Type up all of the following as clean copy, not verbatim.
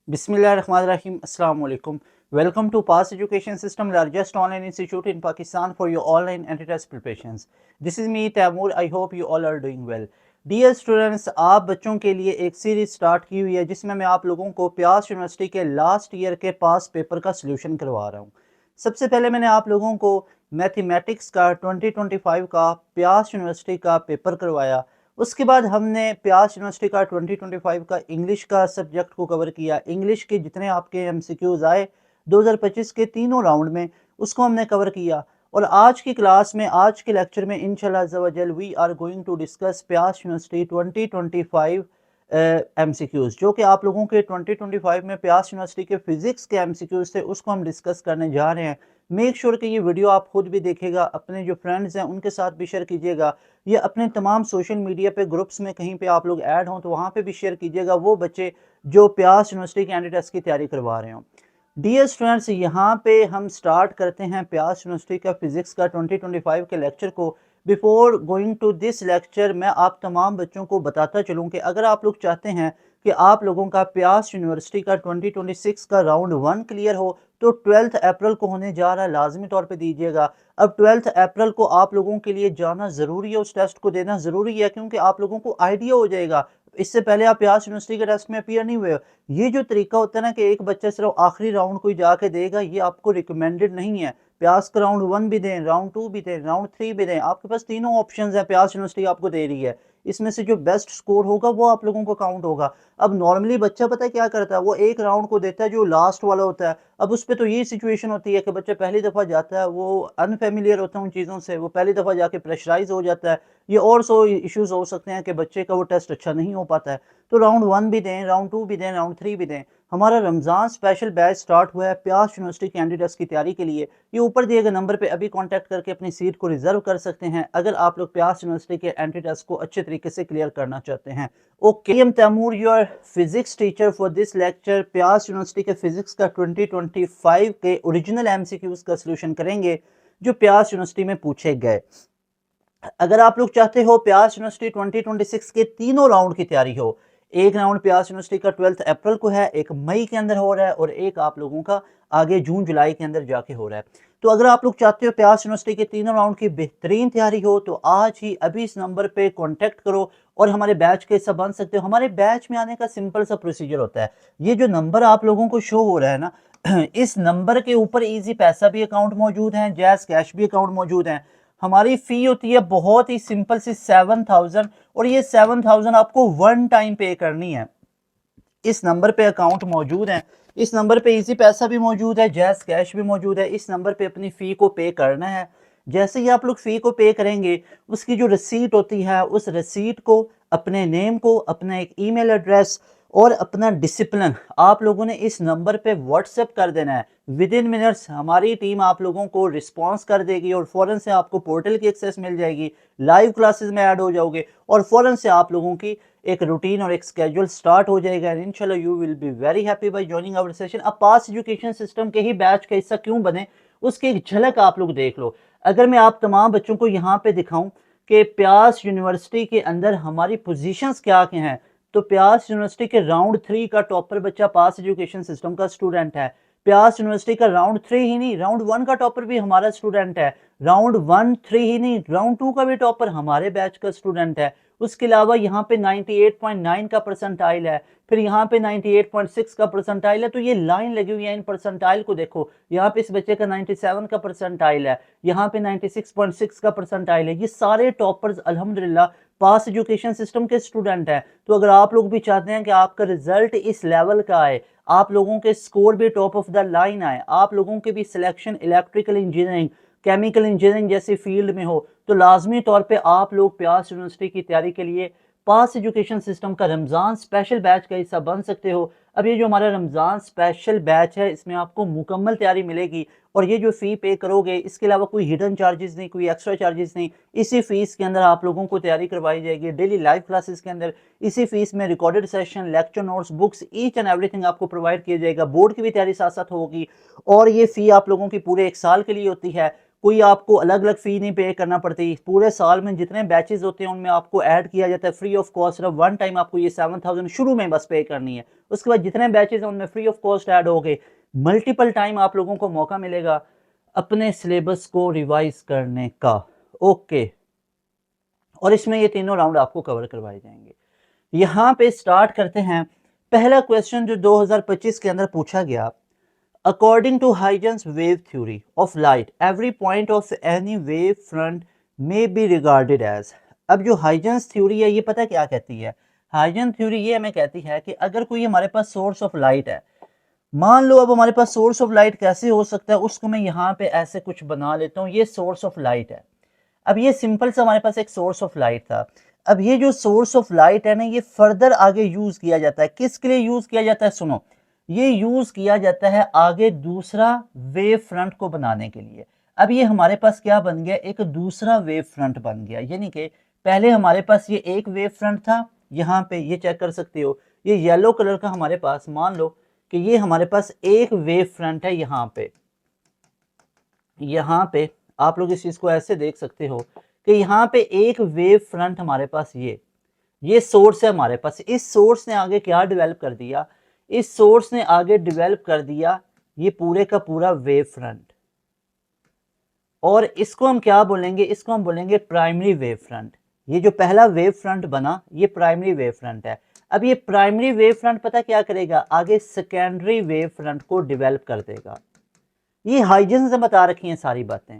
Bismillahirrahmanirrahim. Assalamu alaikum. Welcome to Pass Education System, largest online institute in Pakistan for your online anti-test preparations. This is me, Taimur. I hope you all are doing well. Dear students, आप बच्चों के लिए एक series start की हुई है जिसमें मैं आप लोगों को प्यास यूनिवर्सिटी के लास्ट ईयर के पास पेपर का सलूशन करवा रहा हूँ। सबसे पहले मैंने आप लोगों को मैथमेटिक्स का 2025 का प्यास यूनिवर्सिटी का पेपर करवाया। उसके बाद हमने प्यास यूनिवर्सिटी का 2025 का इंग्लिश का सब्जेक्ट को कवर किया। इंग्लिश के जितने आपके एमसीक्यूज आए 2025 के तीनों राउंड में, उसको हमने कवर किया। और आज की क्लास में, आज के लेक्चर में इंशाल्लाह अज़्ज़ा वजल we are going to discuss pass university 2025 MCQs, जो कि आप लोगों के 2025 में प्यास यूनिवर्सिटी के फिजिक्स के एमसीक्यूज थे, उसको हम डिस्कस करने जा रहे हैं। मेक श्योर कि ये वीडियो आप खुद भी देखिएगा, अपने जो फ्रेंड्स हैं उनके साथ भी शेयर कीजिएगा। ये अपने तमाम सोशल मीडिया पे ग्रुप्स में कहीं पे आप लोग ऐड हों तो वहाँ पे भी शेयर कीजिएगा, वो बच्चे जो प्यास यूनिवर्सिटी के कैंडिडेट्स की तैयारी करवा रहे हों। डियर स्टूडेंट्स, यहाँ पे हम स्टार्ट करते हैं प्यास यूनिवर्सिटी का फिजिक्स का 2025 के लेक्चर को। Before going to this lecture, मैं आप तमाम बच्चों को बताता चलूँ कि अगर आप लोग चाहते हैं कि आप लोगों का प्यास यूनिवर्सिटी का 2026 का राउंड 1 क्लियर हो तो 12 अप्रैल को होने जा रहा है, लाजमी तौर पे दीजिएगा। अब 12 अप्रैल को आप लोगों के लिए जाना ज़रूरी है, उस टेस्ट को देना ज़रूरी है, क्योंकि आप लोगों को आइडिया हो जाएगा। इससे पहले आप प्यास यूनिवर्सिटी के टेस्ट में अपीयर नहीं हुए। ये जो तरीका होता है ना कि एक बच्चा सिर्फ आखिरी राउंड को ही जाके देगा, ये आपको रिकमेंडेड नहीं है। प्यास का राउंड 1 भी दें, राउंड 2 भी दें, राउंड 3 भी दें, आपके पास तीनों ऑप्शंस हैं, प्यास यूनिवर्सिटी आपको दे रही है। इसमें से जो बेस्ट स्कोर होगा वो आप लोगों को काउंट होगा। अब नॉर्मली बच्चा पता है क्या करता है, वो एक राउंड को देता है जो लास्ट वाला होता है। अब उस पर तो ये सिचुएशन होती है कि बच्चा पहली दफ़ा जाता है, वो अनफेमिलियर होता है उन चीज़ों से, वो पहली दफ़ा जाके प्रेशराइज हो जाता है। ये और सो इश्यूज हो सकते हैं कि बच्चे का वो टेस्ट अच्छा नहीं हो पाता है। तो राउंड 1 भी दें, राउंड 2 भी दें, राउंड 3 भी दें। हमारा रमज़ान स्पेशल बैच स्टार्ट हुआ है प्यास यूनिवर्सिटी कैंडिडेट्स की तैयारी के लिए। ये ऊपर दिए गए नंबर पे अभी कांटेक्ट करके अपनी सीट को रिजर्व कर सकते हैं अगर आप लोग प्यास यूनिवर्सिटी के एंट्री टेस्ट को अच्छे तरीके से क्लियर करना चाहते हैं। Okay, am Taimur, your physics teacher for this lecture. प्यास यूनिवर्सिटी के फिजिक्स का 2025 के ओरिजिनल एमसीक्यूज का सलूशन करेंगे जो प्यास यूनिवर्सिटी में पूछे गए। अगर आप लोग चाहते हो प्यास यूनिवर्सिटी 2026 के तीनों राउंड की तैयारी हो, एक राउंड प्यास यूनिवर्सिटी का 12 अप्रैल को है, एक मई के अंदर हो रहा है और एक आप लोगों का आगे जून जुलाई के अंदर जाके हो रहा है। तो अगर आप लोग चाहते हो प्यास यूनिवर्सिटी के तीनों राउंड की बेहतरीन तैयारी हो तो आज ही अभी इस नंबर पे कांटेक्ट करो और हमारे बैच के हिस्सा बन सकते हो। हमारे बैच में आने का सिंपल सा प्रोसीजर होता है। ये जो नंबर आप लोगों को शो हो रहा है ना, इस नंबर के ऊपर इजी पैसा भी अकाउंट मौजूद है, जैज़ कैश भी अकाउंट मौजूद है। हमारी फ़ी होती है बहुत ही सिंपल सी 7000, और ये 7000 आपको वन टाइम पे करनी है। इस नंबर पे अकाउंट मौजूद है, इस नंबर पे इजी पैसा भी मौजूद है, जैज़ कैश भी मौजूद है। इस नंबर पे अपनी फ़ी को पे करना है। जैसे ही आप लोग फ़ी को पे करेंगे, उसकी जो रसीट होती है, उस रसीट को, अपने नेम को, अपना एक ईमेल एड्रेस और अपना डिसिप्लिन आप लोगों ने इस नंबर पे व्हाट्सएप कर देना है। विद इन मिनट्स हमारी टीम आप लोगों को रिस्पॉन्स कर देगी और फ़ौरन से आपको पोर्टल की एक्सेस मिल जाएगी, लाइव क्लासेस में ऐड हो जाओगे और फ़ौरन से आप लोगों की एक रूटीन और एक स्केड्यूल स्टार्ट हो जाएगा। एंड इंशाल्लाह you will be very happy by joining our session. अब पास एजुकेशन सिस्टम के ही बैच का हिस्सा क्यों बने, उसकी एक झलक आप लोग देख लो। अगर मैं आप तमाम बच्चों को यहाँ पे दिखाऊं कि प्यास यूनिवर्सिटी के अंदर हमारी पोजीशंस क्या क्या हैं, तो प्यास यूनिवर्सिटी के राउंड 3 का टॉपर बच्चा पास एजुकेशन सिस्टम का स्टूडेंट है। प्यास यूनिवर्सिटी का राउंड 3 ही नहीं, राउंड 1 का टॉपर भी हमारा स्टूडेंट है। राउंड 1 3 ही नहीं, राउंड 2 का भी टॉपर हमारे बैच का स्टूडेंट है। उसके अलावा यहाँ पे 98.9 का परसेंटाइल है, फिर यहाँ पे 98.6 का परसेंटाइल है। तो ये लाइन लगी हुई है, इन परसेंटाइल को देखो। यहाँ पे इस बच्चे का 97 का परसेंटाइल है, यहाँ पे 96.6 का परसेंटाइल है। ये सारे टॉपर्स अल्हम्दुलिल्लाह पास एजुकेशन सिस्टम के स्टूडेंट हैं। तो अगर आप लोग भी चाहते हैं कि आपका रिजल्ट इस लेवल का आए, आप लोगों के स्कोर भी टॉप ऑफ द लाइन आए, आप लोगों के भी selection electrical engineering, chemical engineering जैसी फील्ड में हो, तो लाजमी तौर पे आप लोग प्यास यूनिवर्सिटी की तैयारी के लिए पास एजुकेशन सिस्टम का रमज़ान स्पेशल बैच का हिस्सा बन सकते हो। अब ये जो हमारा रमज़ान स्पेशल बैच है, इसमें आपको मुकम्मल तैयारी मिलेगी और ये जो फ़ी पे करोगे, इसके अलावा कोई हिडन चार्जेस नहीं, कोई एक्स्ट्रा चार्जेस नहीं। इसी फीस के अंदर आप लोगों को तैयारी करवाई जाएगी डेली लाइव क्लासेस के अंदर। इसी फीस में recorded session, lecture notes, books, each and everything आपको प्रोवाइड किया जाएगा। बोर्ड की भी तैयारी साथ साथ होगी और ये फ़ी आप लोगों की पूरे 1 साल के लिए होती है। कोई आपको अलग अलग फ़ी नहीं पे करना पड़ती। पूरे साल में जितने बैचेज़ होते हैं उनमें आपको ऐड किया जाता है फ्री ऑफ कॉस्ट। सिर्फ वन टाइम आपको ये 7000 शुरू में बस पे करनी है। उसके बाद जितने बैचेज़ हैं उनमें फ्री ऑफ कॉस्ट ऐड हो गए। मल्टीपल टाइम आप लोगों को मौका मिलेगा अपने सिलेबस को रिवाइज़ करने का। ओके, और इसमें ये तीनों राउंड आपको कवर करवाए जाएंगे। यहाँ पे स्टार्ट करते हैं। पहला क्वेश्चन जो 2025 के अंदर पूछा गया, according to Huygens wave theory of light every point of any wave front may be regarded as. अब जो हाइजेंस थ्योरी है ये पता क्या कहती है? हाइजेंस थ्योरी ये हमें कहती है कि अगर कोई हमारे पास सोर्स ऑफ लाइट है, मान लो अब हमारे पास सोर्स ऑफ लाइट कैसे हो सकता है, उसको मैं यहाँ पे ऐसे कुछ बना लेता हूँ। ये सोर्स ऑफ लाइट है। अब ये सिंपल सा हमारे पास एक सोर्स ऑफ लाइट था। अब ये जो सोर्स ऑफ लाइट है ना, ये फर्दर आगे यूज किया जाता है। किसके लिए यूज किया जाता है? सुनो, ये यूज किया जाता है आगे दूसरा वेव फ्रंट को बनाने के लिए। अब ये हमारे पास क्या बन गया? एक दूसरा वेव फ्रंट बन गया। यानी कि पहले हमारे पास ये एक वेव फ्रंट था, यहाँ पे ये चेक कर सकते हो, ये येलो कलर का हमारे पास, मान लो कि ये हमारे पास एक वेव फ्रंट है। यहाँ पे आप लोग इस चीज को ऐसे देख सकते हो कि यहाँ पे एक वेव फ्रंट हमारे पास ये सोर्स है हमारे पास। इस सोर्स ने आगे क्या डेवलप कर दिया? इस सोर्स ने आगे डेवलप कर दिया ये पूरे का पूरा वेव फ्रंट, और इसको हम क्या बोलेंगे? इसको हम बोलेंगे प्राइमरी वेव फ्रंट। ये जो पहला वेव फ्रंट बना ये प्राइमरी वेव फ्रंट है। अब ये प्राइमरी वेव फ्रंट पता क्या करेगा? आगे सेकेंडरी वेव फ्रंट को डेवलप कर देगा। ये हाइजेंस ने बता रखी हैं सारी बातें।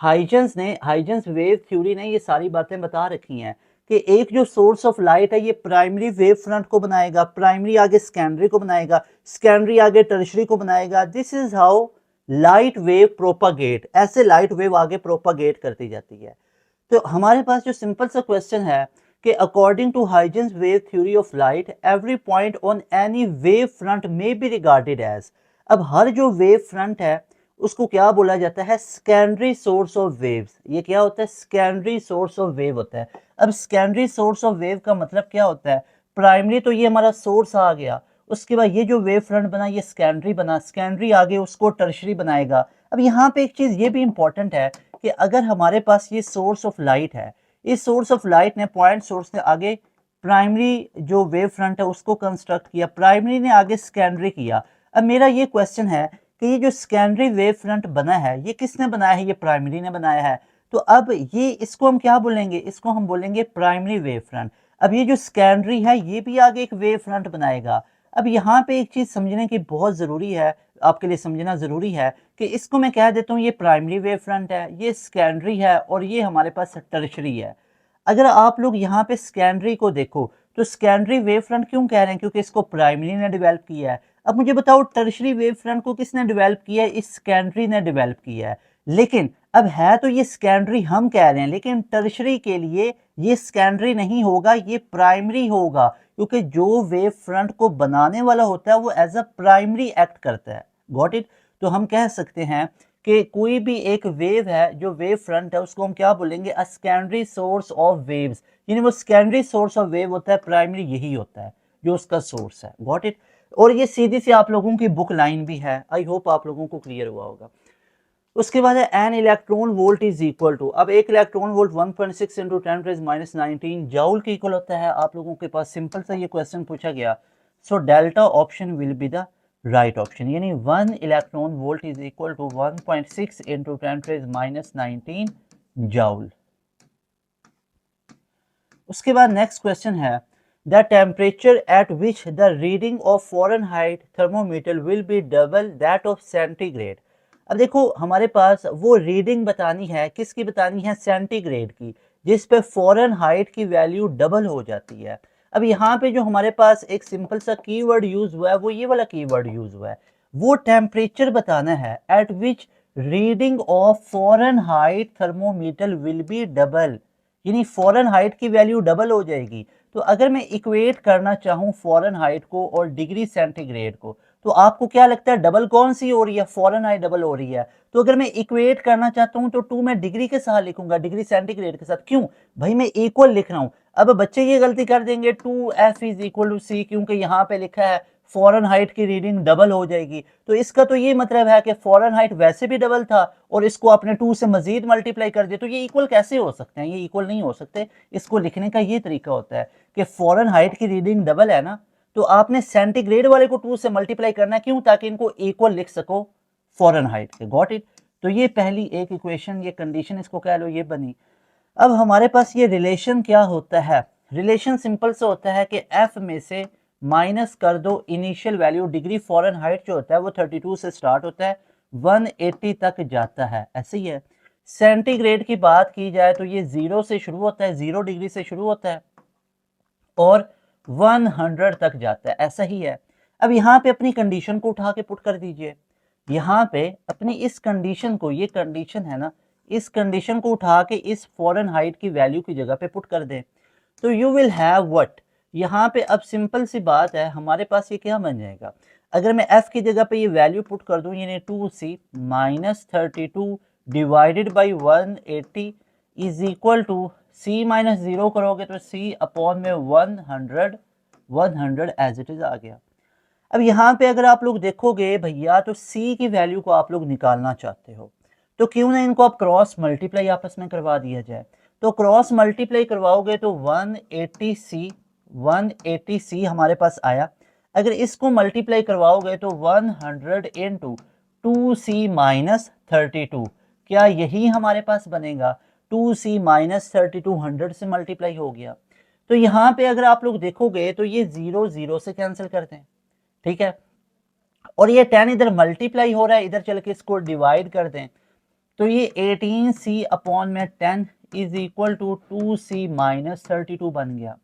हाइजेंस वेव थ्योरी ने ये सारी बातें बता रखी हैं कि एक जो सोर्स ऑफ लाइट है ये प्राइमरी वेव फ्रंट को बनाएगा, प्राइमरी आगे सेकेंडरी को बनाएगा, सेकेंडरी आगे टर्शियरी को बनाएगा। This is how light wave propagate. ऐसे लाइट वेव आगे प्रोपागेट करती जाती है। तो हमारे पास जो सिंपल सा क्वेश्चन है कि according to Huygens wave theory of light every point on any wave front may be regarded as. अब हर जो वेव फ्रंट है उसको क्या बोला जाता है? Secondary source of waves. ये क्या होता है? सेकेंडरी सोर्स ऑफ वेव होता है। अब सेकेंडरी सोर्स ऑफ वेव का मतलब क्या होता है? प्राइमरी तो ये हमारा सोर्स आ गया, उसके बाद ये जो वेव फ्रंट बना ये सेकेंडरी बना, सेकेंडरी आगे उसको टर्शियरी बनाएगा। अब यहाँ पे एक चीज ये भी इंपॉर्टेंट है कि अगर हमारे पास ये सोर्स ऑफ लाइट है, इस सोर्स ऑफ लाइट ने, पॉइंट सोर्स ने आगे प्राइमरी जो वेव फ्रंट है उसको कंस्ट्रक्ट किया, प्राइमरी ने आगे सेकेंडरी किया। अब मेरा ये क्वेश्चन है कि ये जो सेकेंडरी वेव फ्रंट बना है ये किसने बनाया है? ये प्राइमरी ने बनाया है। तो अब ये इसको हम क्या बोलेंगे? इसको हम बोलेंगे प्राइमरी वेव फ्रंट। अब ये जो सेकेंडरी है ये भी आगे एक वेव फ्रंट बनाएगा। अब यहाँ पे एक चीज समझने की बहुत जरूरी है, आपके लिए समझना जरूरी है कि इसको मैं कह देता हूँ ये प्राइमरी वेव फ्रंट है, ये सेकेंडरी है, और ये हमारे पास टर्शियरी है। अगर आप लोग यहाँ पे सेकेंडरी को देखो तो सेकेंडरी वेव फ्रंट क्यों कह रहे हैं? क्योंकि इसको प्राइमरी ने डेवलप किया है। अब मुझे बताओ टर्शियरी वेव फ्रंट को किसने डेवलप किया है? इस सेकेंडरी ने डेवलप किया है। लेकिन अब है तो ये सेकेंडरी हम कह रहे हैं, लेकिन टर्शियरी के लिए ये सेकेंडरी नहीं होगा, ये प्राइमरी होगा, क्योंकि जो वेव फ्रंट को बनाने वाला होता है वो एज अ प्राइमरी एक्ट करता है। Got it? तो हम कह सकते हैं कि कोई भी एक वेव है जो वेव फ्रंट है उसको हम क्या बोलेंगे? A secondary source of waves. यानी वो सेकेंडरी सोर्स ऑफ वेव होता है, प्राइमरी यही होता है जो उसका सोर्स है। Got it? और ये सीधी सी आप लोगों की बुक लाइन भी है। आई होप आप लोगों को क्लियर हुआ होगा। उसके बाद है an electron volt is equal to. अब एक इलेक्ट्रॉन वोल्ट 1.6 इंटू 10⁻⁻19 जूल के इक्वल होता है। आप लोगों के पास सिंपल सा ये क्वेश्चन पूछा गया, so delta option will be the right option. यानी 1 electron volt is equal to 1.6 into 10⁻19 joule. उसके बाद नेक्स्ट क्वेश्चन है the temperature at which the reading of Fahrenheit thermometer will be double that of centigrade. अब देखो हमारे पास वो reading बतानी है, किसकी बतानी है? सेंटीग्रेड की, जिस पे फ़ारेनहाइट की वैल्यू डबल हो जाती है। अब यहाँ पे जो हमारे पास एक सिंपल सा कीवर्ड यूज हुआ है वो ये वाला कीवर्ड यूज हुआ है, वो टेम्परेचर बताना है eight which reading of Fahrenheit thermometer will be double, यानी फ़ारेनहाइट की वैल्यू डबल हो जाएगी। तो अगर मैं इक्वेट करना चाहूँ फ़ारेनहाइट को और डिग्री सेंटीग्रेड को, तो आपको क्या लगता है डबल कौन सी हो रही है? फ़ारेनहाइट डबल हो रही है। तो अगर मैं इक्वेट करना चाहता हूँ तो 2 मैं डिग्री के साथ लिखूंगा, डिग्री सेंटीग्रेड के साथ। क्यों भाई? मैं इक्वल लिख रहा हूँ। अब बच्चे ये गलती कर देंगे 2F is equal to C, क्योंकि यहाँ पे लिखा है फ़ारेनहाइट की रीडिंग डबल हो जाएगी। तो इसका तो ये मतलब है कि फ़ारेनहाइट वैसे भी डबल था और इसको आपने 2 से मजीद मल्टीप्लाई कर दिया, तो ये इक्वल कैसे हो सकते हैं? ये इक्वल नहीं हो सकते। इसको लिखने का ये तरीका होता है कि फ़ारेनहाइट की रीडिंग डबल है ना, तो आपने सेंटीग्रेड वाले को 2 से मल्टीप्लाई करना है। क्यों? ताकि इनको इक्वल लिख सको फ़ारेनहाइट के। Got it? तो ये पहली एक इक्वेशन, ये कंडीशन इसको कह लो, ये बनी। अब हमारे पास ये रिलेशन क्या होता है? रिलेशन सिंपल से होता है कि एफ में से माइनस कर दो इनिशियल वैल्यू। डिग्री फ़ारेनहाइट जो होता है वो 32 से स्टार्ट होता है, 180 तक जाता है, ऐसे ही है। सेंटीग्रेड की बात की जाए तो ये 0 से शुरू होता है, 0 डिग्री से शुरू होता है और 100 तक जाता है, ऐसा ही है। अब यहाँ पे अपनी कंडीशन को उठा के पुट कर दीजिए। यहाँ पे अपनी इस कंडीशन को, ये कंडीशन है ना, इस कंडीशन को उठा के इस फ़ारेनहाइट की वैल्यू की जगह पे पुट कर दें, तो यू विल हैव व्हाट। यहाँ पे अब सिंपल सी बात है, हमारे पास ये क्या बन जाएगा? अगर मैं f की जगह पे ये वैल्यू पुट कर दूं, यानी 2c minus 32 divided by 180 is equal to c minus 0 करोगे तो c अपॉन में 100 एज इट इज आ गया। अब यहाँ पे अगर आप लोग देखोगे भैया, तो c की वैल्यू को आप लोग निकालना चाहते हो, तो क्यों ना इनको आप क्रॉस मल्टीप्लाई आपस में करवा दिया जाए। तो क्रॉस मल्टीप्लाई करवाओगे तो 180c हमारे पास आया। अगर इसको मल्टीप्लाई करवाओगे तो 100 इंटू 2c माइनस 32, क्या यही हमारे पास बनेगा? 2c माइनस 32 100 से मल्टीप्लाई हो गया। तो यहाँ पे अगर आप लोग देखोगे तो ये 0 0 से कैंसिल करते हैं, ठीक है, और ये 10 इधर मल्टीप्लाई हो रहा है, इधर चल के इसको डिवाइड कर दें, तो ये 18c अपॉन में 10 is equal to 2c minus 32 बन गया।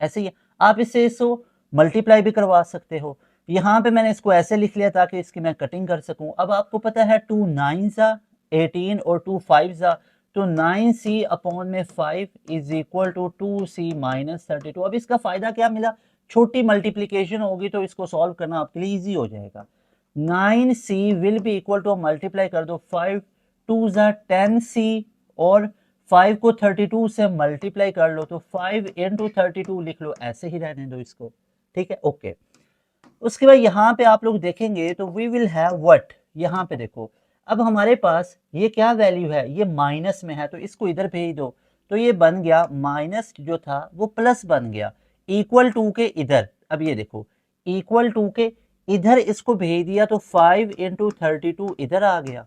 ऐसे ही आप इससे इसको मल्टीप्लाई भी करवा सकते हो। यहाँ पे मैंने इसको ऐसे लिख लिया ताकि इसकी मैं कटिंग कर सकूं। अब आपको पता है 2 9 18 और 2 5 तो 9c अपॉन में 5 is equal to 2c minus 32। अब इसका फायदा क्या मिला? छोटी मल्टीप्लीकेशन होगी तो इसको सॉल्व करना आपके लिए ईजी हो जाएगा। 9c will be equal to, multiply कर दो, 5 2 10c और 5 को 32 से मल्टीप्लाई कर लो तो 5 इंटू 32 लिख लो, ऐसे ही रहने दो इसको, ठीक है, ओके। उसके बाद यहाँ पे आप लोग देखेंगे तो वी विल हैव व्हाट। यहाँ पे देखो, अब हमारे पास ये क्या वैल्यू है? ये माइनस में है, तो इसको इधर भेज दो, तो ये बन गया माइनस जो था वो प्लस बन गया, इक्वल टू के इधर। अब ये देखो, इक्वल टू के इधर इसको भेज दिया तो 5 इंटू 32 इधर आ गया।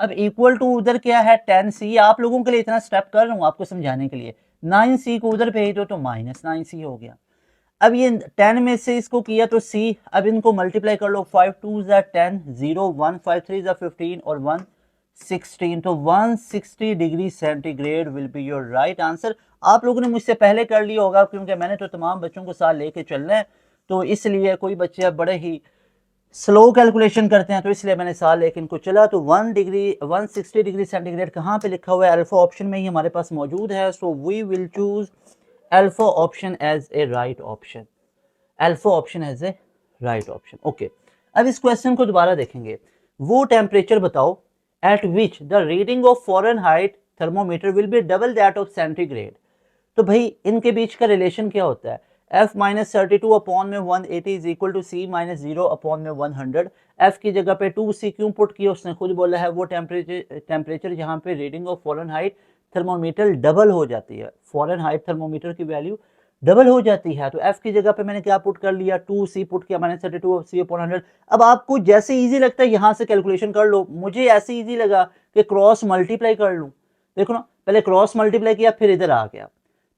अब इक्वल टू उधर क्या है? 10c। आप लोगों के लिए इतना स्टेप कर रहा हूँ आपको समझाने के लिए। 9c को उधर भेज दो तो माइनस 9c हो गया। अब ये 10 में से इसको किया तो c, अब इनको मल्टीप्लाई कर लो, 5 2 10 0 1 5 3 15 और 1 16, तो 160 degree centigrade will be your right answer. आप लोगों ने मुझसे पहले कर लिया होगा क्योंकि मैंने तो तमाम बच्चों को साथ लेके चलना है, तो इसलिए कोई बच्चे बड़े ही स्लो कैलकुलेशन करते हैं, तो इसलिए मैंने साल लेके इनको चला। तो 160 डिग्री सेंटीग्रेड कहाँ पे लिखा हुआ है? अल्फा ऑप्शन में ही हमारे पास मौजूद है। So we will choose alpha option as a right option, alpha option as a right option, okay. अब इस क्वेश्चन को दोबारा देखेंगे। वो टेम्परेचर बताओ at which the reading of Fahrenheit thermometer will be double that of centigrade. तो भाई इनके बीच का रिलेशन क्या होता है? f माइनस 32 अपॉन में 180 is equal to c minus 0 upon में 100। f की जगह पे 2c क्यों पुट किया? उसने खुद बोला है वो टेम्परेचर जहाँ पे reading of Fahrenheit thermometer double हो जाती है, फ़ारेनहाइट थर्मोमीटर की वैल्यू डबल हो जाती है। तो f की जगह पे मैंने क्या पुट कर लिया? 2c पुट किया, माइनस 32 c अपॉन 100। अब आपको जैसे ईजी लगता है यहाँ से कैलकुलेशन कर लो, मुझे ऐसे ईजी लगा कि क्रॉस मल्टीप्लाई कर लूँ। देखो ना, पहले क्रॉस मल्टीप्लाई किया, फिर इधर आ गया,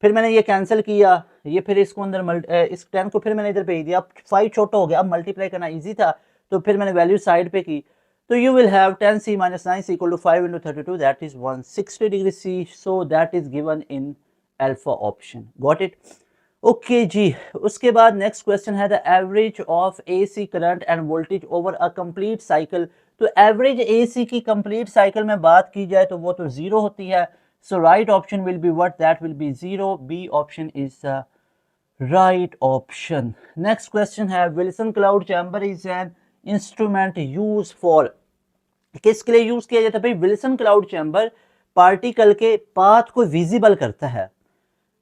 फिर मैंने ये कैंसिल किया, ये फिर इसको अंदर इस 10 को फिर मैंने इधर भेज दिया। अब 5 छोटा हो गया, अब मल्टीप्लाई करना इजी था तो फिर मैंने वैल्यू साइड पे की। तो you will have 10c minus 9c equal to 5 into 32 that is 160 degree c। So that is given in alpha option. Got it? Okay जी। उसके बाद नेक्स्ट क्वेश्चन है the average of AC current and voltage over a complete cycle. तो average AC की complete cycle में बात की जाए तो वो तो 0 होती है। So right option will be what? That will be 0. B option is the right option. Next question है Wilson cloud chamber is an instrument used for, किसके लिए यूज किया जाता है भाई? विल्सन क्लाउड चैम्बर पार्टिकल के पाथ को visible करता है।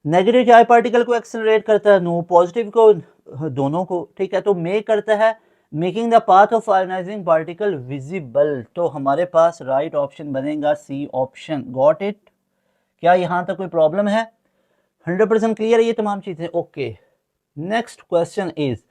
नेगेटिव चार्ज पार्टिकल को एक्सेलरेट करता है, नो पॉजिटिव को दोनों को, ठीक है। तो मेक करता है making the path of ionising particle visible, तो हमारे पास राइट ऑप्शन बनेगा सी ऑप्शन। Got it? क्या यहाँ तक कोई प्रॉब्लम है? 100% क्लियर है ये तमाम चीजें? Okay. Next question is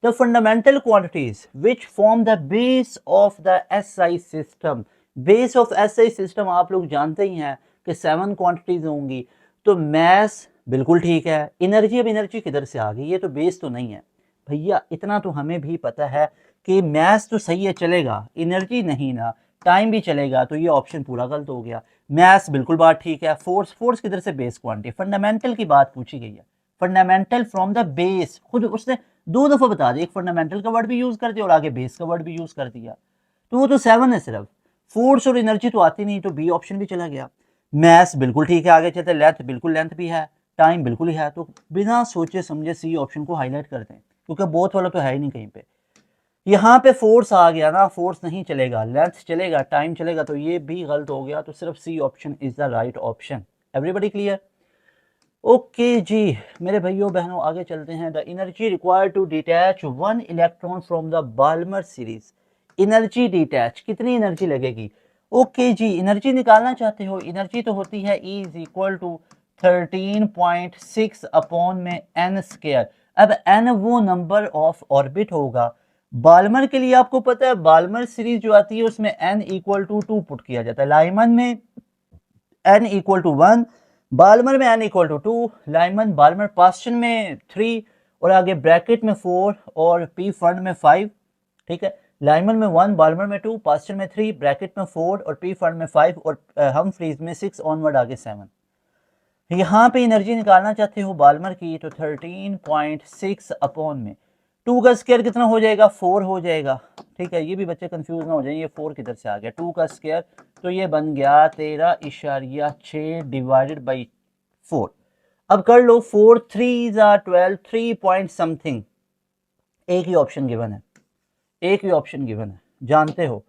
the fundamental quantities which form the base of the SI system. Base of SI system आप लोग जानते ही हैं कि 7 क्वांटिटीज होंगी। तो मैस बिल्कुल ठीक है। एनर्जी, अब एनर्जी किधर से आ गई? ये तो बेस तो नहीं है भैया, इतना तो हमें भी पता है कि मैथ्स तो सही है, चलेगा, एनर्जी नहीं ना, टाइम भी चलेगा, तो ये ऑप्शन पूरा गलत हो गया। मैथ्स बिल्कुल बात ठीक है। फोर्स, फोर्स किधर से? Base quantity. फंडामेंटल की बात पूछी गई है, फंडामेंटल फ्रॉम द बेस, खुद उसने 2 दफा बता दिया, एक फंडामेंटल का वर्ड भी यूज कर दिया और आगे बेस का वर्ड भी यूज कर दिया, तो वो तो 7 है सिर्फ। फोर्स और एनर्जी तो आती नहीं, तो बी ऑप्शन भी चला गया। मैथ्स बिल्कुल ठीक है, आगे चलते, लेंथ बिल्कुल लेंथ भी है, टाइम बिल्कुल ही है, तो बिना सोचे समझे सी ऑप्शन को हाईलाइट कर दें, क्योंकि बोथ वाला तो है ही नहीं कहीं पे। यहाँ पे फोर्स आ गया ना, फोर्स नहीं चलेगा, लेंथ चलेगा, टाइम चलेगा, तो ये भी गलत हो गया, तो सिर्फ C option is the right option. Everybody clear? Okay जी मेरे भाइयों बहनों, आगे चलते हैं। The energy required to detach 1 electron from the Balmer series. Energy detach, कितनी एनर्जी लगेगी? ओके जी, एनर्जी निकालना चाहते हो, एनर्जी तो होती है E is equal to 13.6 upon में n स्क्वायर। अब n वो नंबर ऑफ ऑर्बिट होगा। बाल्मर के लिए आपको पता है, बाल्मर सीरीज जो आती है उसमें n इक्वल टू 2 पुट किया जाता है, लाइमन में n इक्वल टू 1, बाल्मर में n equal to 2, Lyman Balmer Paschen में 3 और आगे ब्रैकेट में 4 और पी फंड में 5, ठीक है। लाइमन में 1, बाल्मर में 2, पास्चन में 3, ब्रैकेट में 4 और पी फंड में 5 और हम फ्रीज में 6 ऑनवर्ड आगे 7। यहाँ पे एनर्जी निकालना चाहते हो बाल्मर की, तो 13.6 अपॉन में 2 का स्क्वायर कितना हो जाएगा? 4 हो जाएगा, ठीक है। ये भी बच्चे कंफ्यूज ना हो जाए, ये 4 किधर से आ गया? 2 का स्क्वायर, तो ये बन गया 13.6 डिवाइडेड बाई 4। अब कर लो 4 3 12, 3 पॉइंट समथिंग। एक ही ऑप्शन गिवन है, एक ही ऑप्शन गिवन है, जानते हो।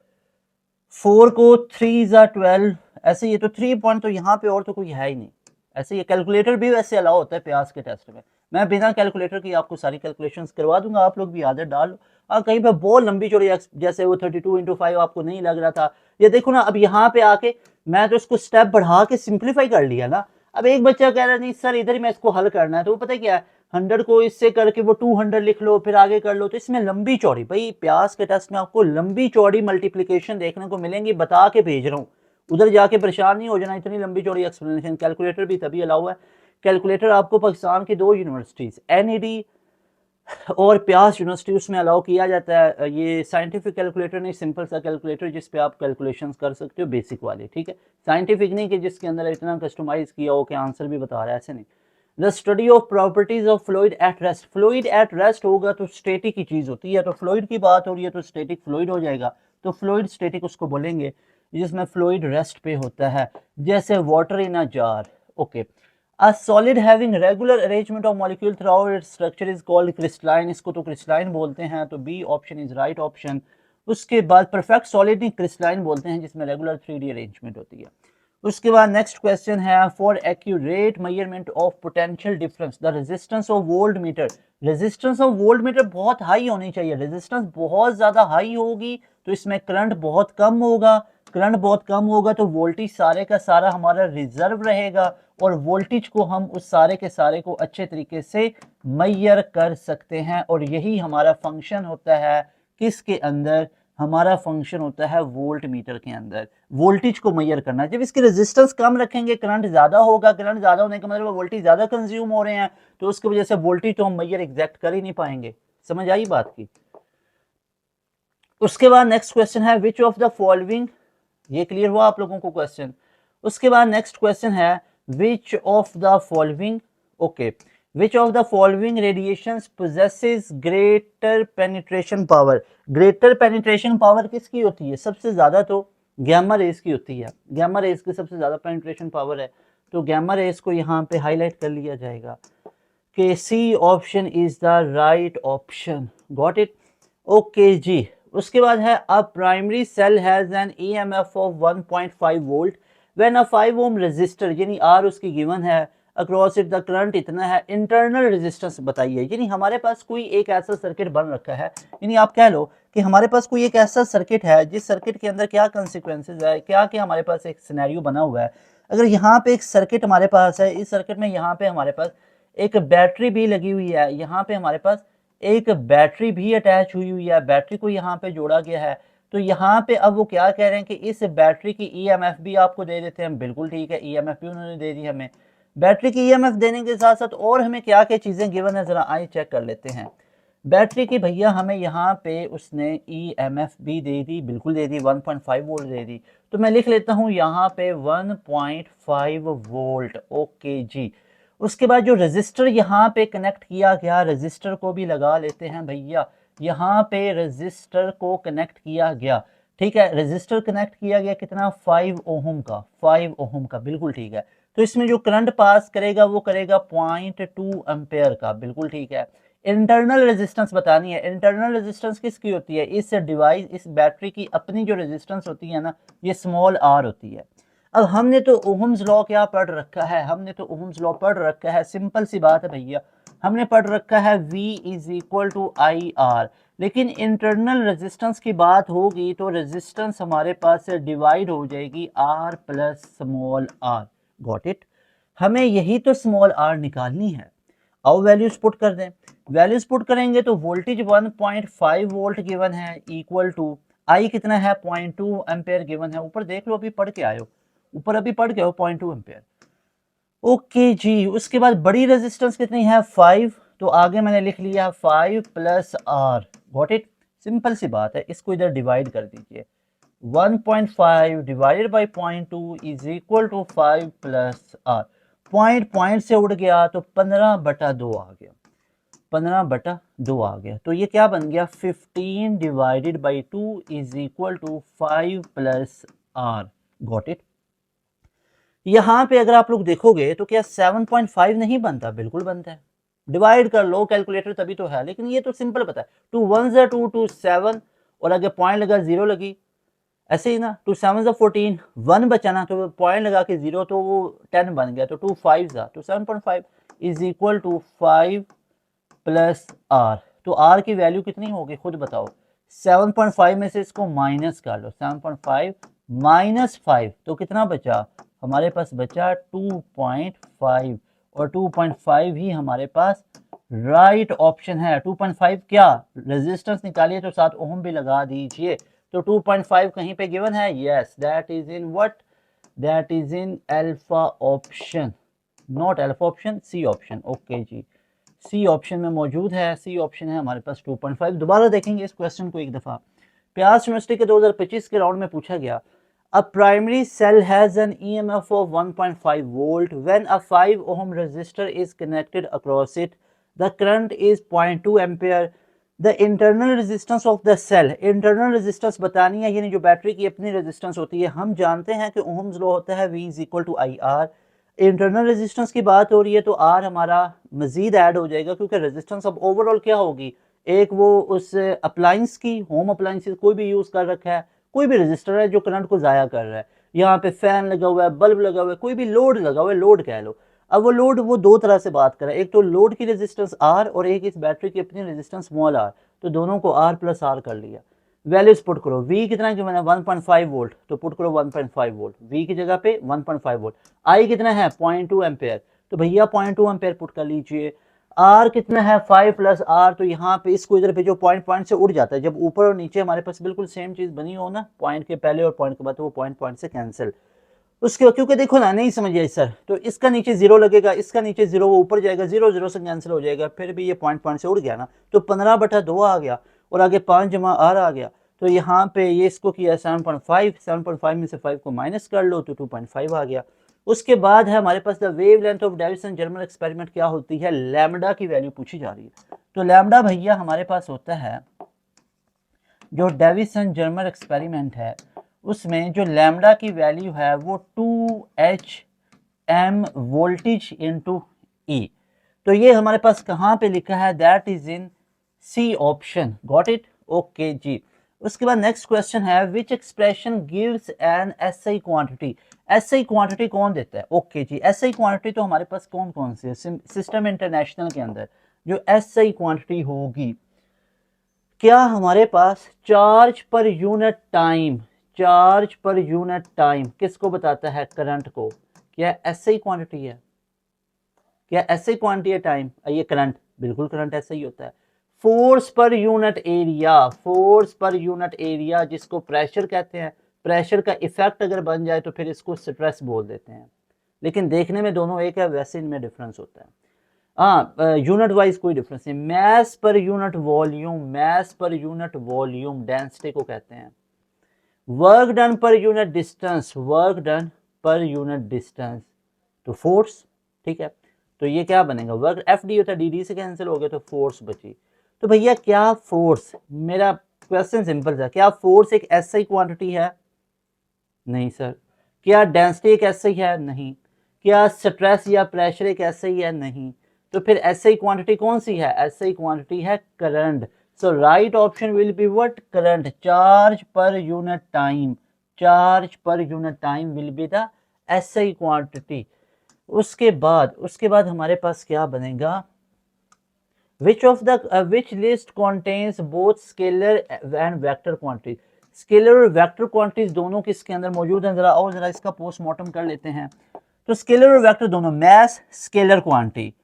4 को 3 12, ऐसे ये तो 3 पॉइंट, तो यहाँ पे और तो कोई है ही नहीं। ऐसे ये कैलकुलेटर भी वैसे अलाउ होता है प्यास के टेस्ट में, मैं बिना कैलकुलेटर की आपको सारी कैलकुलेशंस करवा दूंगा, आप लोग भी आदत डाल लो। और कहीं पे बहुत लंबी चौड़ी जैसे वो 32 × 5 आपको नहीं लग रहा था, ये देखो ना, अब यहाँ पे आके मैं तो इसको स्टेप बढ़ा के सिंप्लीफाई कर लिया ना। अब एक बच्चा कह रहा है नहीं सर इधर ही मैं इसको हल करना है, तो वो पता है क्या है, 100 को इससे करके वो 200 लिख लो, फिर आगे कर लो, तो इसमें लंबी चौड़ी, भाई प्यास के टेस्ट में आपको लंबी चौड़ी मल्टीप्लीकेशन देखने को मिलेंगी, बता के भेज रहा हूँ, उधर जाके परेशान नहीं हो जाना, इतनी लंबी चौड़ी एक्सप्लेनेशन। कैलकुलेटर भी तभी अलाउ है, कैलकुलेटर आपको पाकिस्तान की 2 यूनिवर्सिटीज़ NED और प्यास यूनिवर्सिटी, उसमें अलाउ किया जाता है। ये साइंटिफिक कैलकुलेटर नहीं, सिंपल सा कैलकुलेटर जिस पे आप कैलकुलेशंस कर सकते हो, बेसिक वाले, ठीक है। साइंटिफिक नहीं कि जिसके अंदर इतना कस्टमाइज किया हो कि आंसर भी बता रहा है, ऐसे नहीं। The study of properties of fluid at rest. Fluid at rest होगा तो स्टेटिक की चीज़ होती है, तो फ्लूइड की बात हो रही है तो स्टेटिक फ्लूइड हो जाएगा, तो फ्लूइड स्टेटिक उसको बोलेंगे जिसमें फ्लूइड रेस्ट पे होता है, जैसे water in a jar. Okay, A solid having regular arrangement of molecule throughout its structure is called crystalline, इसको तो crystalline बोलते हैं, तो B option is right option. उसके बाद परफेक्ट सॉलिड नहीं crystalline बोलते हैं जिसमें रेगुलर 3D अरेंजमेंट होती है। उसके बाद नेक्स्ट क्वेश्चन है for accurate measurement of potential difference the resistance of volt meter. Resistance of volt meter बहुत हाई होनी चाहिए, रेजिस्टेंस बहुत ज्यादा हाई होगी तो इसमें करंट बहुत कम होगा, करंट बहुत कम होगा तो वोल्टेज सारे का सारा हमारा रिजर्व रहेगा और वोल्टेज को हम उस सारे के सारे को अच्छे तरीके से मेजर कर सकते हैं, और यही हमारा फंक्शन होता है किसके अंदर, हमारा फंक्शन होता है वोल्ट मीटर के अंदर, वोल्टेज को मेजर करना। जब इसकी रेजिस्टेंस कम रखेंगे करंट ज्यादा होगा, करंट ज्यादा होने का मतलब वोल्टेज ज्यादा कंज्यूम हो रहे हैं, तो उसकी वजह से वोल्टेज तो हम मेजर एग्जैक्ट कर ही नहीं पाएंगे। समझ आई बात की? उसके बाद नेक्स्ट क्वेश्चन है विच ऑफ द फॉलोइंग, ये क्लियर हुआ आप लोगों को क्वेश्चन? उसके बाद नेक्स्ट क्वेश्चन है which of the following, okay, which of the following radiations possesses greater penetration power. Greater penetration power किसकी होती है? सबसे ज्यादा तो गैमा रेज की होती है, गैमा रेज की सबसे ज्यादा पेनिट्रेशन पावर है, तो गैमा रेज को यहाँ पे हाईलाइट कर लिया जाएगा कि C option is the right option. Got it? Okay जी। उसके बाद है a primary cell has an EMF of 1.5 volt when a 5 ohm resistor, यानी आर उसकी गिवन है, अक्रॉस इट द करंट इतना है, इंटरनल रेजिस्टेंस बताइए। यानी हमारे पास कोई एक ऐसा सर्किट बन रखा है, यानी आप कह लो कि हमारे पास कोई एक ऐसा सर्किट है जिस सर्किट के अंदर क्या कंसिक्वेंसेज है, क्या क्या हमारे पास एक सिनेरियो बना हुआ है। अगर यहाँ पे एक सर्किट हमारे पास है, इस सर्किट में यहाँ पे हमारे पास एक बैटरी भी लगी हुई है, यहाँ पे हमारे पास एक बैटरी भी अटैच हुई हुई है, बैटरी को यहाँ पे जोड़ा गया है। तो यहाँ पे अब वो क्या कह रहे हैं कि इस बैटरी की ईएमएफ भी आपको दे देते हैं। बिल्कुल ठीक है, ईएमएफ भी उन्होंने दे दी हमें। बैटरी की ईएमएफ देने के साथ साथ और हमें क्या क्या चीज़ें गिवन है, ज़रा आइए चेक कर लेते हैं। बैटरी की भैया हमें यहाँ पे उसने ईएमएफ भी दे दी, बिल्कुल दे दी, 1.5 वोल्ट दे दी। तो मैं लिख लेता हूँ यहाँ पे 1.5 वोल्ट। ओके जी। उसके बाद जो रजिस्टर यहाँ पे कनेक्ट किया गया, रजिस्टर को भी लगा लेते हैं भैया। यहाँ पे रजिस्टर को कनेक्ट किया गया, ठीक है, रजिस्टर कनेक्ट किया गया कितना, 5 ओहम का, 5 ओहम का, बिल्कुल ठीक है। तो इसमें जो करंट पास करेगा वो करेगा 0.2 एम्पेयर का, बिल्कुल ठीक है। इंटरनल रेजिस्टेंस बतानी है। इंटरनल रेजिस्टेंस किसकी होती है, इस डिवाइस, इस बैटरी की अपनी जो रेजिस्टेंस होती है ना, ये स्मॉल आर होती है। अब हमने तो ओहम्स लॉ क्या पढ़ रखा है, हमने तो ओहम्स लॉ पढ़ रखा है, सिंपल सी बात है भैया, हमने पढ़ रखा है V is equal to I R. लेकिन इंटरनल रेजिस्टेंस की बात होगी तो रेजिस्टेंस हमारे पास से डिवाइड हो जाएगी R plus small r. Got it. हमें यही तो स्मॉल आर निकालनी है। आओ वैल्यूज पुट कर दें। वैल्यूज पुट करेंगे तो वोल्टेज 1.5 वोल्ट गिवन है, इक्वल टू आई कितना है, 0.2 एम्पेयर गिवन है। ऊपर देख लो, अभी पढ़ के आयो, ऊपर अभी पढ़ के आओ, 0.2 एम्पेयर। ओके जी। उसके बाद बड़ी रेजिस्टेंस कितनी है, 5। तो आगे मैंने लिख लिया 5 plus are. Got it. Simple सी बात है, इसको इधर डिवाइड कर दीजिए। 1.5 divided by 0.2 is equal to 5 plus R. Point से उड़ गया तो 15/2 आ गया, 15/2 आ गया। तो ये क्या बन गया, 15 divided by 2 is equal to 5 plus are. Got it. यहाँ पे अगर आप लोग देखोगे तो क्या 7.5 नहीं बनता, बिल्कुल बनता है। डिवाइड कर लो, कैलकुलेटर तभी तो है। लेकिन ये तो सिंपल पता है, 2 1 2 2 7 और आगे पॉइंट लगा 0 लगी, ऐसे ही ना, 2 7 14, 1 बचा ना, तो पॉइंट लगा के 0 तो वो 10 बन गया। तो 2 5 तो 7.5 is equal to 5 plus r. तो आर की वैल्यू कितनी होगी खुद बताओ। 7.5 में से इसको माइनस कर लो, 7.5 माइनस 5 तो कितना बचा, हमारे पास बचा 2.5। और 2.5 ही हमारे पास राइट ऑप्शन है। 2.5 क्या, रेजिस्टेंस निकालिए तो साथ ओम भी लगा दीजिए। तो 2.5 कहीं पे गिवन है, yes, that is in what, that is in alpha option, not alpha option, C option. Okay जी, सी ऑप्शन में मौजूद है, सी ऑप्शन है हमारे पास 2.5। दोबारा देखेंगे इस क्वेश्चन को एक दफ़ा। प्यास यूनिवर्सिटी के 2025 के राउंड में पूछा गया, a primary cell has an EMF of 1.5 volt. When a 5 ohm resistor is connected across it, the current is 0.2 ampere. The internal resistance of the cell, internal resistance बतानी है, यानी जो बैटरी की अपनी रेजिस्टेंस होती है। हम जानते हैं कि ओहम्स लॉ होता है V is equal to I R. Internal resistance की बात हो रही है तो आर हमारा मजीद ऐड हो जाएगा, क्योंकि रेजिस्टेंस अब ओवरऑल क्या होगी, एक वो उस अप्लाइंस की, होम अप्लाइंसेस कोई भी यूज़ कर रखा है, कोई भी रजिस्टर है जो करंट को ज़ाया कर रहा है, यहाँ पे फैन लगा हुआ है, बल्ब लगा हुआ है, कोई भी लोड लगा हुआ है, लोड कह लो। अब वो लोड वो दो तरह से बात कर रहा है, एक तो लोड की रेजिस्टेंस आर और एक इस बैटरी की अपनी रेजिस्टेंस स्मॉल आर। तो दोनों को आर प्लस आर कर लिया। वैल्यूज पुट करो, वी कितना कि मैंने 1.5 वोल्ट, तो पुट करो 1.5 वोल्ट, वी की जगह पे 1.5 वोल्ट। आई कितना है 0.2 एम्पेयर, तो भैया 0.2 एम्पेयर पुट कर लीजिए। आर कितना है 5 प्लस आर, तो यहाँ पे इसको इधर भेजो, पॉइंट से उड़ जाता है। जब ऊपर और नीचे हमारे पास बिल्कुल सेम चीज बनी हो ना, पॉइंट के पहले और पॉइंट के बाद, तो वो पॉइंट से कैंसिल। उसके क्योंकि देखो ना, नहीं समझ आई सर, तो इसका नीचे 0 लगेगा, इसका नीचे 0, वो ऊपर जाएगा, 0 0 से कैंसिल हो जाएगा, फिर भी ये पॉइंट से उड़ गया ना, तो 15/2 आ गया और आगे 5 जमा आर आ गया। तो यहाँ पे ये इसको किया 7.5 में से 5 को माइनस कर लो तो 2.5 आ गया। उसके बाद है हमारे पास the wavelength of Davisson Germer experiment क्या होती है, लैम्डा की वैल्यू पूछी जा रही है। तो लैम्डा भैया हमारे पास होता है, जो डेविसन जर्मर एक्सपेरिमेंट है उसमें जो लैम्डा की वैल्यू है वो 2Hm वोल्टेज इंटू ई। तो ये हमारे पास कहाँ पे लिखा है, that is in C option. Got it. Okay जी। उसके बाद नेक्स्ट क्वेश्चन है which expression gives an SI quantity. SI quantity कौन देता है? ओके जी, एसआई क्वांटिटी तो हमारे पास कौन कौन सी है सिस्टम इंटरनेशनल के अंदर जो एसआई क्वांटिटी होगी? क्या हमारे पास charge per unit time, charge per unit time किसको बताता है? करंट को। क्या एसआई क्वांटिटी है? क्या एसआई क्वांटिटी है टाइम? ये करंट, बिल्कुल करंट ऐसा ही होता है। Force per unit area, force per unit area जिसको प्रेशर कहते हैं, प्रेशर का इफेक्ट अगर बन जाए तो फिर इसको स्ट्रेस बोल देते हैं, लेकिन देखने में दोनों एक है, वैसे इनमें डिफरेंस होता है। हाँ, यूनिट वाइज कोई डिफरेंस नहीं। Mass per unit volume, mass per unit volume density को कहते हैं। Work done per unit distance, work done per unit distance तो फोर्स। ठीक है, तो ये क्या बनेगा? वर्क एफ डी होता है, डी डी से कैंसिल हो गया तो फोर्स बची। तो भैया क्या फोर्स, मेरा क्वेश्चन सिंपल था, क्या फोर्स एक एसआई क्वांटिटी है? नहीं सर। क्या डेंसिटी एक एसआई है? नहीं। क्या स्ट्रेस या प्रेशर एक एसआई है? नहीं। तो फिर एसआई क्वांटिटी कौन सी है? एसआई क्वांटिटी है current. So right option will be what? Current. Charge per unit time, charge per unit time will be the SI quantity. उसके बाद हमारे पास क्या बनेगा? which list contains both scalar and vector quantities? Scalar और vector quantities दोनों किसके अंदर मौजूद हैं? जरा इसका पोस्टमार्टम कर लेते हैं। तो स्केलर और वेक्टर दोनों, mass scalar quantity,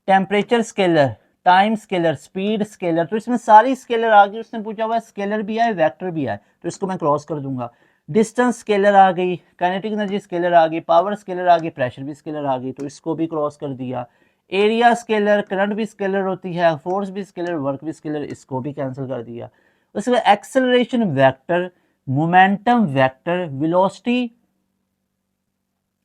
temperature scalar, time scalar, speed scalar, तो इसमें सारी स्केलर आ गई। उसने पूछा हुआ स्केलर भी आए वेक्टर भी आए, तो इसको मैं क्रॉस कर दूंगा। डिस्टेंस स्केलर आ गई, काइनेटिक एनर्जी स्केलर आ गई, पावर स्केलर आ गई, प्रेशर भी स्केलर आ गई, तो इसको भी क्रॉस कर दिया। एरिया स्केलर, करंट भी स्केलर होती है, फोर्स भी स्केलर, वर्क भी स्केलर, इसको भी कैंसिल कर दिया। उसके बाद acceleration vector, momentum vector, velocity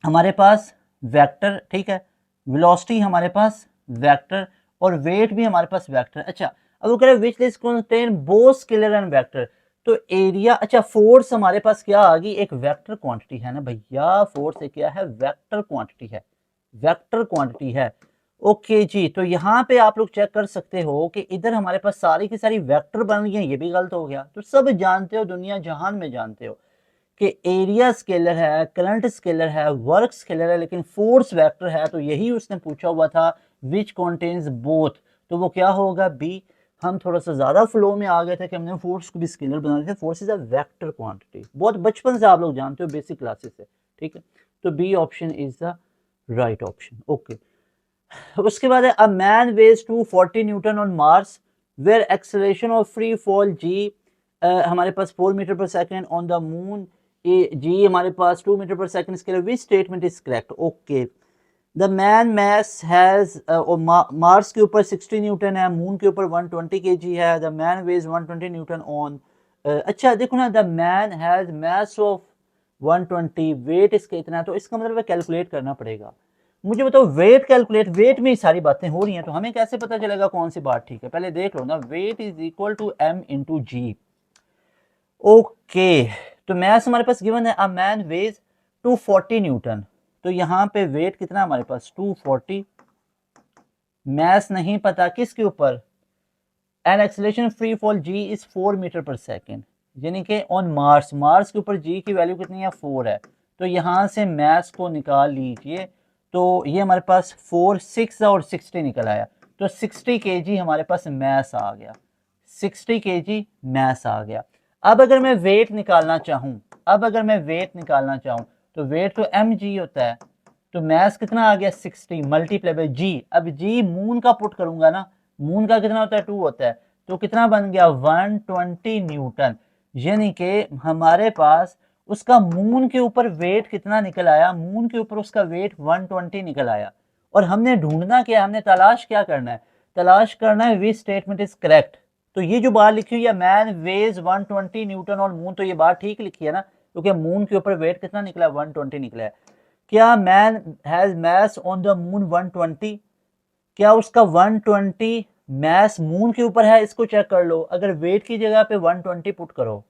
हमारे पास वेक्टर, ठीक है, वेलोसिटी हमारे पास वेक्टर, और वेट भी हमारे पास वेक्टर। अच्छा, अब वो कह रहे विच list contain both scalar and vector, तो एरिया, अच्छा फोर्स हमारे पास क्या आ गई? एक वेक्टर क्वांटिटी है ना भैया, फोर्स एक क्या है? वेक्टर क्वांटिटी है, वेक्टर क्वांटिटी है। ओके जी, तो यहाँ पे आप लोग चेक कर सकते हो कि इधर हमारे पास सारी की सारी वेक्टर बन गई हैं, ये भी गलत हो गया। तो सब जानते हो, दुनिया जहान में जानते हो कि एरिया स्केलर है, करंट स्केलर है, वर्क स्केलर है, लेकिन फोर्स वेक्टर है। तो यही उसने पूछा हुआ था विच कॉन्टेन्स बोथ, तो वो क्या होगा? बी। हम थोड़ा सा ज्यादा फ्लो में आ गए थे कि हमने फोर्स को भी स्केलर बना दिया। Force is a vector quantity, बहुत बचपन से आप लोग जानते हो बेसिक क्लासेस से, ठीक है। तो B option is the right option. Okay, उसके बाद है a man weighs 240 newton on Mars where acceleration of free fall g हमारे पास 4 metre per second, on the moon g हमारे पास 2 मीटर पर सेकंड। इसके लिए which statement is correct? Okay, the man mass has, Mars के ऊपर 60 Newton है, moon के ऊपर 120 kg है, the man weighs 120 newton on. अच्छा देखो ना, the man has mass of 120, weight इसका इतना है, तो इसका मतलब कैलकुलेट करना पड़ेगा। मुझे बताओ वेट कैलकुलेट, वेट में ही सारी बातें हो रही हैं, तो हमें कैसे पता चलेगा कौन सी बात ठीक है? पहले देख लो ना, weight is equal to m into g. Okay, तो मैथ हमारे पास गिवन है अ मैन वेज 240 न्यूटन, तो यहाँ पे वेट कितना हमारे पास? 240। मैथ नहीं पता किसके ऊपर? And acceleration free fall g is 4 metre per second, यानी कि ऑन मार्स, मार्स के ऊपर जी की वैल्यू कितनी है? 4 है। तो यहाँ से मैथ्स को निकाल लीजिए, तो ये हमारे पास 4, 6 और 60 निकल आया, तो 60 kg हमारे पास मैथ्स आ गया, 60 kg मैथ्स आ गया। अब अगर मैं वेट निकालना चाहूँ, तो वेट तो mg होता है, तो मैथ्स कितना आ गया? 60 मल्टीप्लाई बाय जी। अब जी मून का पुट करूंगा ना, मून का कितना होता है? 2 होता है, तो कितना बन गया? 120 न्यूटन। यानी कि हमारे पास उसका मून के ऊपर वेट कितना निकल आया? मून के ऊपर उसका वेट 120 निकल आया। और हमने ढूंढना क्या, हमने तलाश क्या करना है? तलाश करना है विच स्टेटमेंट इज करेक्ट। तो ये जो बात लिखी हुई है man weighs 120 newton on moon, तो ये बात ठीक लिखी है ना, क्योंकि मून के ऊपर वेट कितना निकला? 120 निकला है। क्या man has mass on the moon 120? क्या उसका 120 मैस मून के ऊपर है? इसको चेक कर लो। अगर वेट की जगह पे 120 पुट करो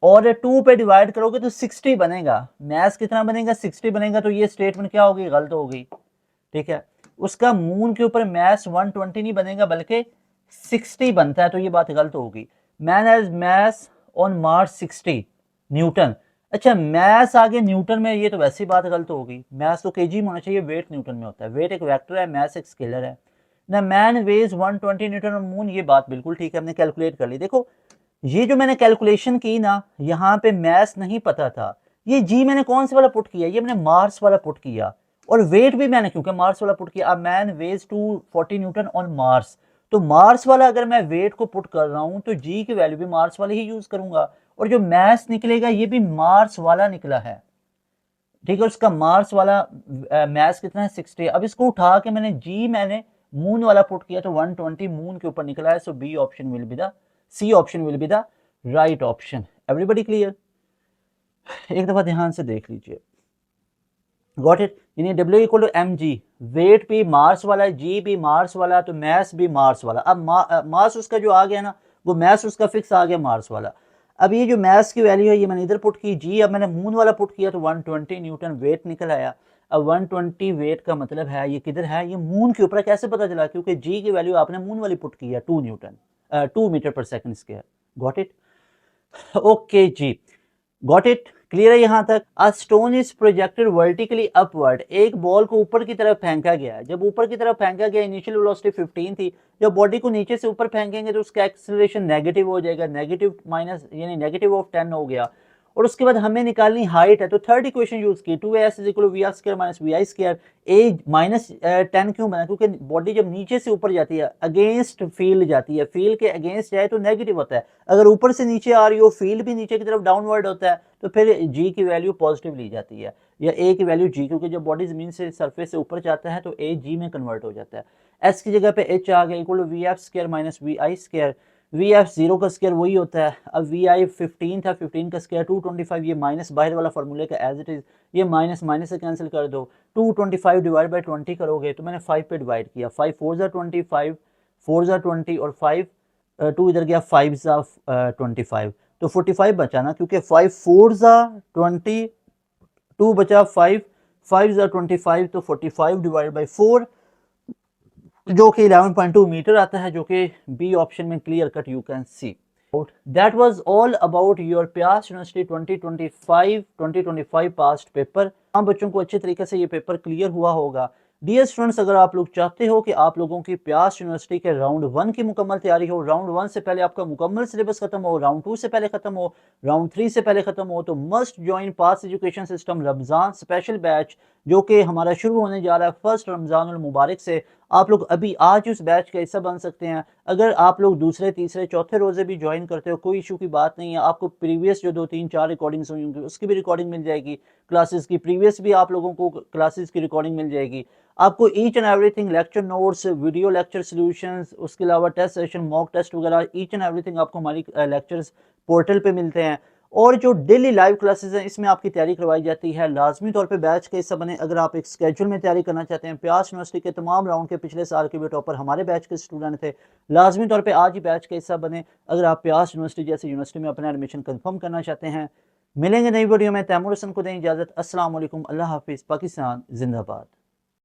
और 2 पे डिवाइड करोगे तो 60 बनेगा। मैस कितना बनेगा? 60 बनेगा। तो ये स्टेटमेंट क्या होगी? गलत होगी, ठीक है। उसका मून के ऊपर मैस 120 नहीं बनेगा बल्कि 60 बनता है, तो ये बात गलत होगी। Man has mass on mass 60 newton. अच्छा मैस आगे न्यूटन में, ये तो वैसी बात गलत होगी, मैस तो केजी में होना चाहिए, वेट न्यूटन में होता है। वेट एक वेक्टर है, मैस एक स्केलर है ना। Man weighs 120 newton on moon, ये बात बिल्कुल ठीक है, हमने कैलकुलेट कर ली। देखो ये जो मैंने कैलकुलेशन की ना, यहाँ पे मैस नहीं पता था, ये जी मैंने कौन से वाला पुट किया, ये मैंने मार्स वाला पुट किया, और वेट भी मैंने क्योंकि मार्स वाला पुट किया। अब man weighs 240 newton on Mars, तो मार्स वाला अगर मैं वेट को पुट कर रहा हूं तो जी की वैल्यू भी मार्स वाली ही यूज करूंगा, और जो मैस निकलेगा ये भी मार्स वाला निकला है, ठीक है। उसका मार्स वाला मैस कितना है 60। अब इसको उठा के मैंने मून वाला पुट किया तो 120 मून के ऊपर निकला है। So B option will be the, C option will be the right option. Everybody clear? एक दफा ध्यान से देख लीजिए, गॉट इट। यानी W equal to m g, weight भी मार्स वाला है, जी भी मार्स वाला, तो मैस भी मार्स वाला। अब मास उसका जो आ गया ना, वो मैस उसका फिक्स आ गया मार्स वाला। अब ये जो मैस की वैल्यू है ये मैंने इधर पुट की, जी अब मैंने मून वाला पुट किया तो 120 न्यूटन वेट निकल आया। अब 120 वेट का मतलब है ये किधर है, ये मून के ऊपर। कैसे पता चला? क्योंकि जी की वैल्यू आपने मून वाली पुट की है 2 newton, 2 metre per second square. Got it? Okay जी, गॉट इट, क्लियर है यहाँ तक। A stone is projected vertically upward, एक बॉल को ऊपर की तरफ फेंका गया। जब ऊपर की तरफ फेंका गया, इनिशियल वेलोसिटी 15 थी, जब बॉडी को नीचे से ऊपर फेंकेंगे तो उसका एक्सेलरेशन नेगेटिव हो जाएगा, नेगेटिव माइनस यानी नेगेटिव ऑफ 10 हो गया। और उसके बाद हमें निकालनी हाइट है, तो थर्ड इक्वेशन यूज की, 2s is equal to v square minus v i square. A minus 10 क्यों बना? क्योंकि बॉडी जब नीचे से ऊपर जाती है अगेंस्ट फील्ड जाती है, फील्ड के अगेंस्ट जाए तो नेगेटिव होता है, अगर ऊपर से नीचे आ रही हो फील्ड भी नीचे की तरफ डाउनवर्ड होता है तो फिर जी की वैल्यू पॉजिटिव ली जाती है, या ए की वैल्यू जी, क्योंकि जब बॉडी जमीन से सरफेस से ऊपर जाता है तो ए जी में कन्वर्ट हो जाता है। एस की जगह पे एच आ गया, equal to v f square minus v i square. V f 0 का स्क्वायर वही होता है। अब वी आई 15 था, 15 का स्क्वायर 225, ये माइनस बाहर वाला फार्मूले का एज इट इज, ये माइनस माइनस से कैंसिल कर दो। 225 डिवाइड बाई 20 करोगे तो मैंने 5 पे डिवाइड किया, 5 4 ज़ा 25, 4 ज़ा 20 और 5 2 इधर गया, 5 ज़ा 25, तो 45 बचा ना, क्योंकि 5 4 ज़ा 20, 2 बचा 5, 5 ज़ा 25, तो 45 डिवाइड बाई 4 जो कि 11.2 मीटर आता है, जो कि बी ऑप्शन में clear cut you can see. That was all about your प्यास यूनिवर्सिटी 2025 पास्ट पेपर। हम बच्चों को अच्छे तरीके से ये पेपर क्लियर हुआ होगा। डियर स्टूडेंट्स, अगर आप लोग चाहते हो कि आप लोगों की प्यास यूनिवर्सिटी के राउंड 1 की मुकम्मल तैयारी हो, राउंड 1 से पहले आपका मुकम्मल सिलेबस खत्म हो, राउंड 2 से पहले खत्म हो, राउंड 3 से पहले खत्म हो, तो must join Pass education system Ramzan special batch, जो कि हमारा शुरू होने जा रहा है फर्स्ट रमज़ानुल मुबारक से। आप लोग अभी आज उस बैच का हिस्सा बन सकते हैं। अगर आप लोग दूसरे तीसरे चौथे रोज़े भी ज्वाइन करते हो, कोई इशू की बात नहीं है। आपको प्रीवियस जो 2 3 4 रिकॉर्डिंग्स हुई होंगी उसकी भी रिकॉर्डिंग मिल जाएगी, क्लासेस की प्रीवियस भी आप लोगों को क्लासेस की रिकॉर्डिंग मिल जाएगी। आपको each and everything, lecture notes, video lecture solutions, उसके अलावा टेस्ट सेशन, मॉक टेस्ट वगैरह, ईच एंड एवरीथिंग आपको हमारी लेक्चर्स पोर्टल पे मिलते हैं। और जो डेली लाइव क्लासेस हैं इसमें आपकी तैयारी करवाई जाती है। लाजमी तौर पे बैच के हिस्सा बने। अगर आप एक स्केड्यूल में तैयारी करना चाहते हैं, प्यास यूनिवर्सिटी के तमाम राउंड के पिछले साल के भी टॉपर हमारे बैच के स्टूडेंट थे, लाजमी तौर पे आज ही बैच के हिस्सा बने। अगर आप प्यास यूनिवर्सिटी जैसे यूनिवर्सिटी में अपना एडमिशन कंफर्म करना चाहते हैं। मिलेंगे नई वीडियो में, तैमूर हसन को दें इजाज़त। अस्सलाम वालेकुम, अल्लाह हाफिज़, पाकिस्तान जिंदाबाद।